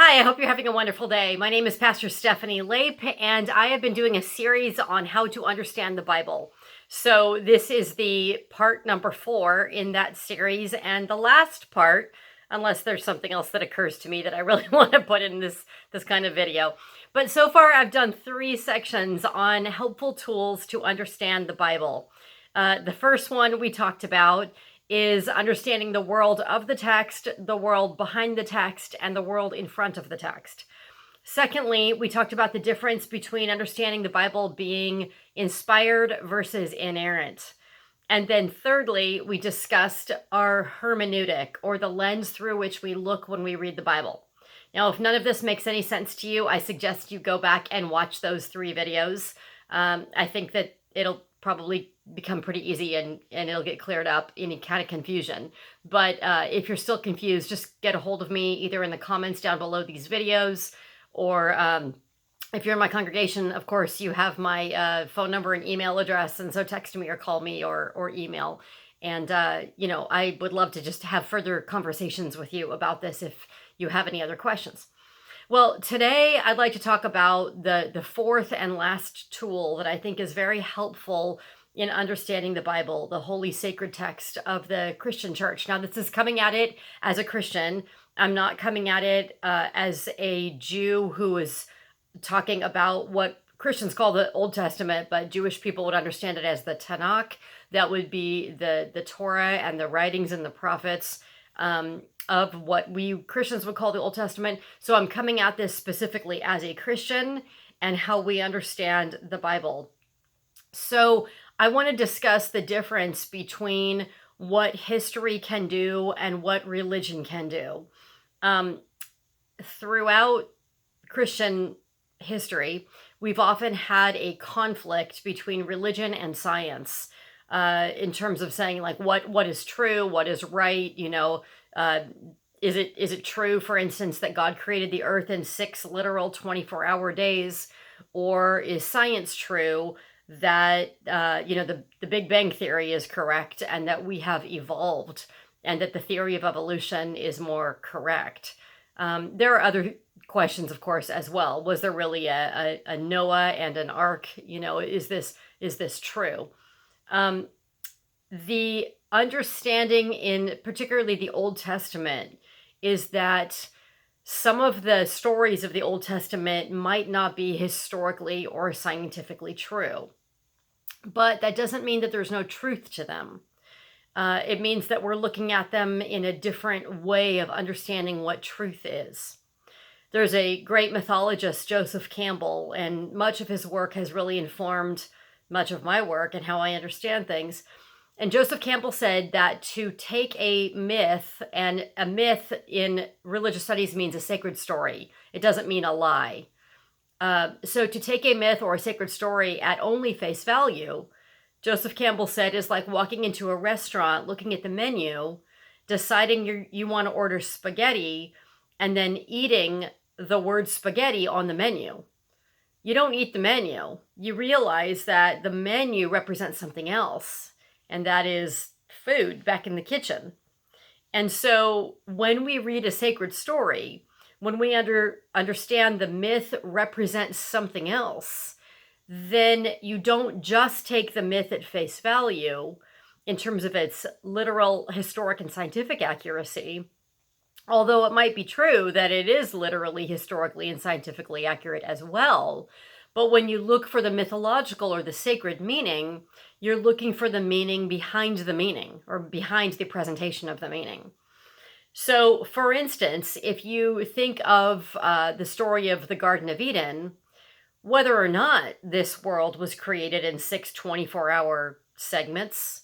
Hi, I hope you're having a wonderful day. My name is Pastor Stephanie Lape, and I have been doing a series on how to understand the Bible. So, this is the part number 4 in that series, and the last part, unless there's something else that occurs to me that I really want to put in this kind of video. But so far, I've done 3 sections on helpful tools to understand the Bible. The first one we talked about is understanding the world of the text, the world behind the text, and the world in front of the text. Secondly, we talked about the difference between understanding the Bible being inspired versus inerrant. And then thirdly, we discussed our hermeneutic, or the lens through which we look when we read the Bible. Now, if none of this makes any sense to you, I suggest you go back and watch those 3 videos. I think that it'll probably become pretty easy and it'll get cleared up any kind of confusion. But if you're still confused, just get a hold of me either in the comments down below these videos, or if you're in my congregation, of course, you have my phone number and email address. And so text me or call me or email. And, I would love to just have further conversations with you about this if you have any other questions. Well, today I'd like to talk about the fourth and last tool that I think is very helpful in understanding the Bible, the holy sacred text of the Christian church. Now, this is coming at it as a Christian. I'm not coming at it as a Jew who is talking about what Christians call the Old Testament, but Jewish people would understand it as the Tanakh. That would be the Torah and the writings and the prophets. Of what we Christians would call the Old Testament. So I'm coming at this specifically as a Christian and how we understand the Bible. So I want to discuss the difference between what history can do and what religion can do. Throughout Christian history, we've often had a conflict between religion and science, in terms of saying, like, what is true, what is right, is it true, for instance, that God created the earth in 6 literal 24-hour days? Or is science true that, the Big Bang Theory is correct and that we have evolved and that the theory of evolution is more correct? There are other questions, of course, as well. Was there really a Noah and an ark? Is this true? The understanding in particularly the Old Testament is that some of the stories of the Old Testament might not be historically or scientifically true, but that doesn't mean that there's no truth to them. It means that we're looking at them in a different way of understanding what truth is. There's a great mythologist, Joseph Campbell, and much of his work has really informed much of my work and how I understand things. And Joseph Campbell said that to take a myth, and a myth in religious studies means a sacred story. It doesn't mean a lie. So to take a myth or a sacred story at only face value, Joseph Campbell said, is like walking into a restaurant, looking at the menu, deciding you want to order spaghetti, and then eating the word spaghetti on the menu. You don't eat the menu. You realize that the menu represents something else. And that is food back in the kitchen. And so when we read a sacred story, when we understand the myth represents something else, then you don't just take the myth at face value in terms of its literal, historic, and scientific accuracy, although it might be true that it is literally, historically, and scientifically accurate as well. But when you look for the mythological or the sacred meaning, you're looking for the meaning behind the meaning, or behind the presentation of the meaning. So, for instance, if you think of the story of the Garden of Eden, whether or not this world was created in 6 24-hour segments,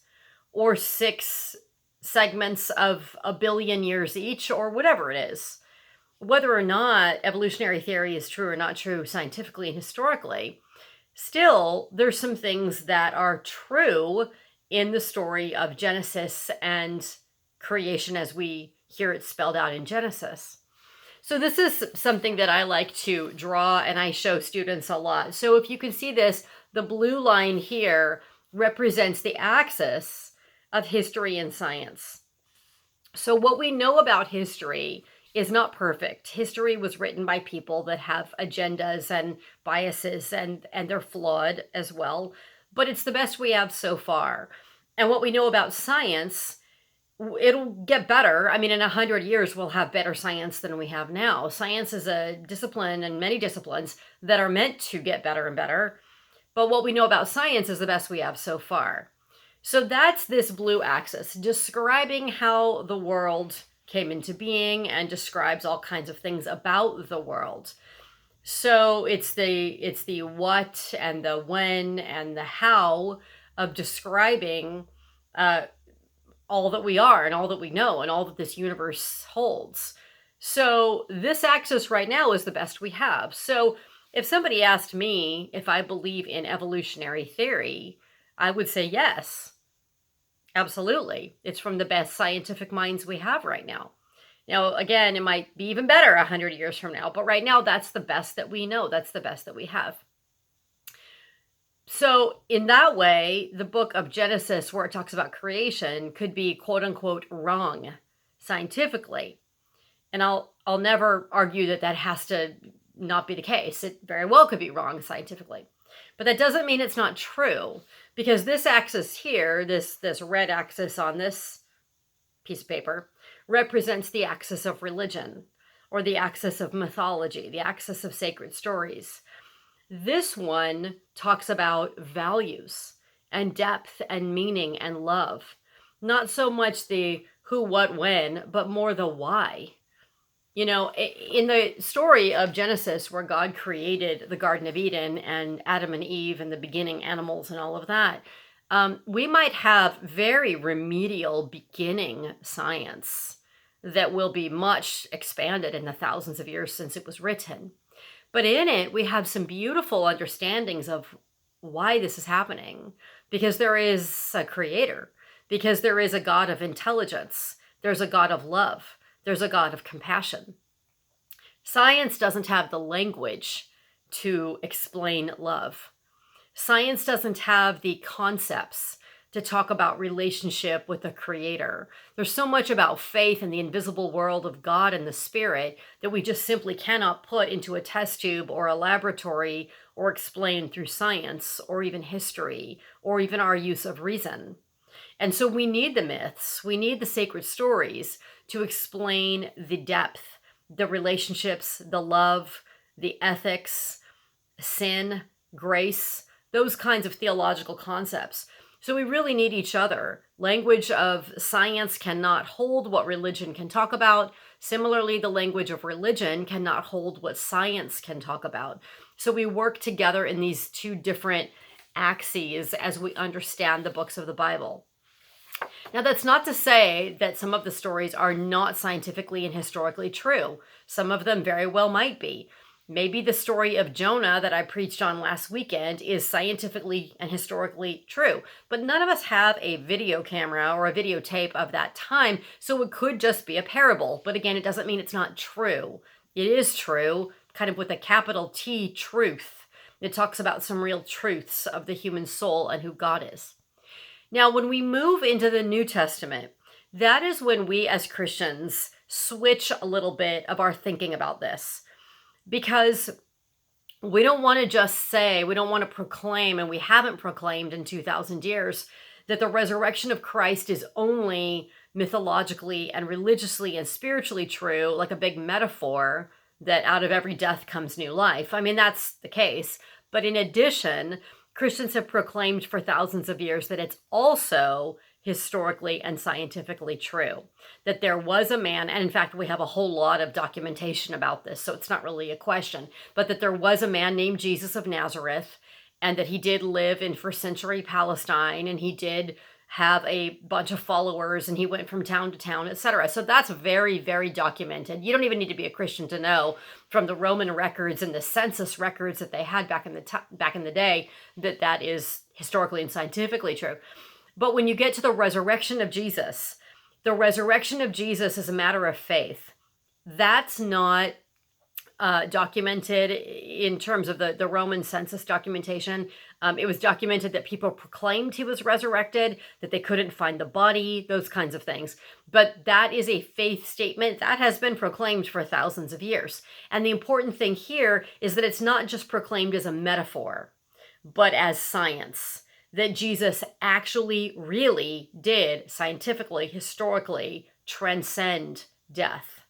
or 6 segments of 1 billion years each, or whatever it is, whether or not evolutionary theory is true or not true scientifically and historically, still, there's some things that are true in the story of Genesis and creation as we hear it spelled out in Genesis. So this is something that I like to draw and I show students a lot. So if you can see this, the blue line here represents the axis of history and science. So what we know about history is not perfect. History was written by people that have agendas and biases, and they're flawed as well, but it's the best we have so far. And what we know about science, it'll get better. I mean, in 100 years, we'll have better science than we have now. Science is a discipline, and many disciplines that are meant to get better and better. But what we know about science is the best we have so far. So that's this blue axis, describing how the world came into being and describes all kinds of things about the world. So it's the what and the when and the how of describing all that we are and all that we know and all that this universe holds. So this axis right now is the best we have. So if somebody asked me if I believe in evolutionary theory, I would say yes, absolutely. It's from the best scientific minds we have right now. Now, again, it might be even better 100 years from now, but right now that's the best that we know. That's the best that we have. So in that way, the book of Genesis, where it talks about creation, could be quote unquote wrong scientifically. And I'll never argue that that has to not be the case. It very well could be wrong scientifically. But that doesn't mean it's not true, because this axis here, this red axis on this piece of paper, represents the axis of religion, or the axis of mythology, the axis of sacred stories. This one talks about values and depth and meaning and love. Not so much the who, what, when, but more the why. You know, in the story of Genesis, where God created the Garden of Eden and Adam and Eve and the beginning animals and all of that, we might have very remedial beginning science that will be much expanded in the thousands of years since it was written. But in it, we have some beautiful understandings of why this is happening, because there is a creator, because there is a God of intelligence, there's a God of love, there's a God of compassion. Science doesn't have the language to explain love. Science doesn't have the concepts to talk about relationship with the creator. There's so much about faith in the invisible world of God and the spirit that we just simply cannot put into a test tube or a laboratory or explain through science or even history or even our use of reason. And so we need the myths, we need the sacred stories to explain the depth, the relationships, the love, the ethics, sin, grace, those kinds of theological concepts. So we really need each other. Language of science cannot hold what religion can talk about. Similarly, the language of religion cannot hold what science can talk about. So we work together in these two different axes as we understand the books of the Bible. Now, that's not to say that some of the stories are not scientifically and historically true. Some of them very well might be. Maybe the story of Jonah that I preached on last weekend is scientifically and historically true, but none of us have a video camera or a videotape of that time, so it could just be a parable. But again, it doesn't mean it's not true. It is true, kind of with a capital T, truth. It talks about some real truths of the human soul and who God is. Now, when we move into the New Testament, that is when we as Christians switch a little bit of our thinking about this. Because we don't want to just say, we don't want to proclaim, and we haven't proclaimed in 2,000 years, that the resurrection of Christ is only mythologically and religiously and spiritually true, like a big metaphor that out of every death comes new life. I mean, that's the case. But in addition, Christians have proclaimed for thousands of years that it's also historically and scientifically true, that there was a man, and in fact, we have a whole lot of documentation about this, so it's not really a question, but that there was a man named Jesus of Nazareth, and that he did live in first century Palestine, and he did have a bunch of followers, and he went from town to town, etc. So that's very, very documented. You don't even need to be a Christian to know from the Roman records and the census records that they had back in the day that that is historically and scientifically true. But when you get to the resurrection of Jesus is a matter of faith. That's not documented in terms of the Roman census documentation. It was documented that people proclaimed he was resurrected, that they couldn't find the body, those kinds of things. But that is a faith statement that has been proclaimed for thousands of years. And the important thing here is that it's not just proclaimed as a metaphor, but as science. That Jesus actually really did scientifically, historically transcend death.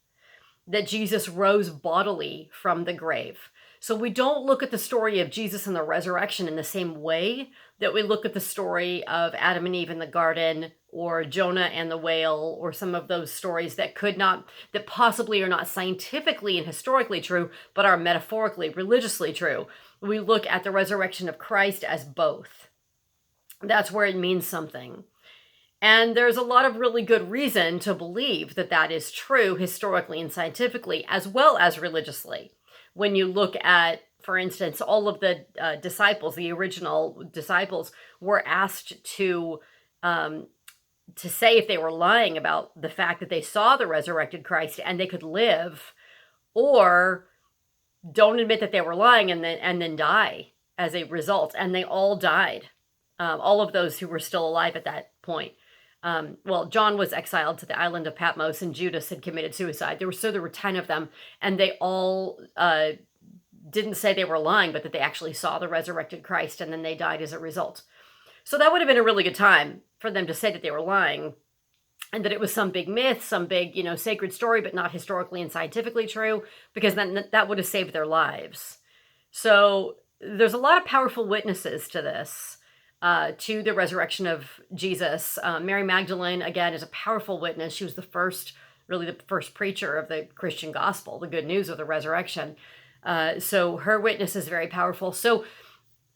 That Jesus rose bodily from the grave. So we don't look at the story of Jesus and the resurrection in the same way that we look at the story of Adam and Eve in the garden, or Jonah and the whale, or some of those stories that possibly are not scientifically and historically true, but are metaphorically, religiously true. We look at the resurrection of Christ as both. That's where it means something. And there's a lot of really good reason to believe that that is true historically and scientifically, as well as religiously. When you look at, for instance, all of the disciples, the original disciples, were asked to say if they were lying about the fact that they saw the resurrected Christ and they could live, or don't admit that they were lying and then die as a result. And they all died. All of those who were still alive at that point. Well, John was exiled to the island of Patmos, and Judas had committed suicide. There were 10 of them, and they all didn't say they were lying, but that they actually saw the resurrected Christ, and then they died as a result. So that would have been a really good time for them to say that they were lying, and that it was some big myth, some big, sacred story, but not historically and scientifically true, because then that would have saved their lives. So there's a lot of powerful witnesses to this. To the resurrection of Jesus. Mary Magdalene, again, is a powerful witness. She was the first preacher of the Christian gospel, the good news of the resurrection. So her witness is very powerful. So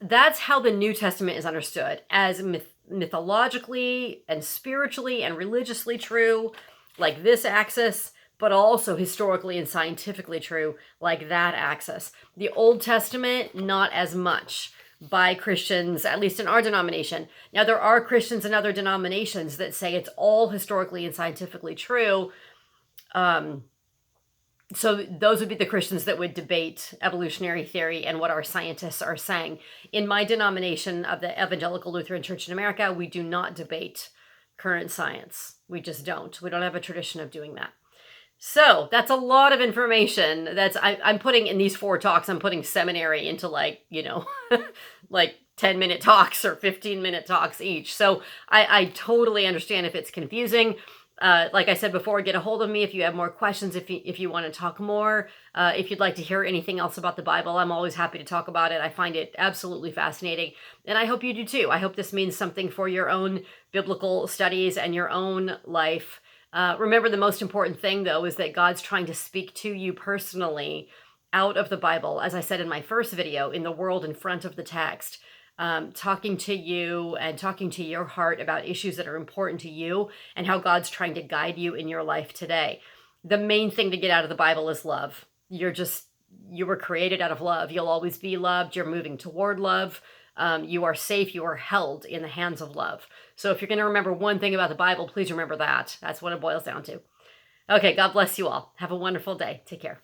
that's how the New Testament is understood, as mythologically and spiritually and religiously true, like this axis, but also historically and scientifically true, like that axis. The Old Testament, not as much. By Christians, at least in our denomination. Now, there are Christians in other denominations that say it's all historically and scientifically true. So those would be the Christians that would debate evolutionary theory and what our scientists are saying. In my denomination of the Evangelical Lutheran Church in America, we do not debate current science. We just don't. We don't have a tradition of doing that. So that's a lot of information. I'm putting in these 4 talks, I'm putting seminary into like 10-minute talks or 15-minute talks each. So I totally understand if it's confusing. Like I said before, get a hold of me if you have more questions, if you want to talk more, if you'd like to hear anything else about the Bible. I'm always happy to talk about it. I find it absolutely fascinating, and I hope you do too. I hope this means something for your own biblical studies and your own life. Remember, the most important thing, though, is that God's trying to speak to you personally out of the Bible, as I said in my first video, in the world in front of the text, talking to you and talking to your heart about issues that are important to you and how God's trying to guide you in your life today. The main thing to get out of the Bible is love. You were created out of love. You'll always be loved. You're moving toward love. You are safe. You are held in the hands of love. So if you're going to remember one thing about the Bible, please remember that. That's what it boils down to. Okay, God bless you all. Have a wonderful day. Take care.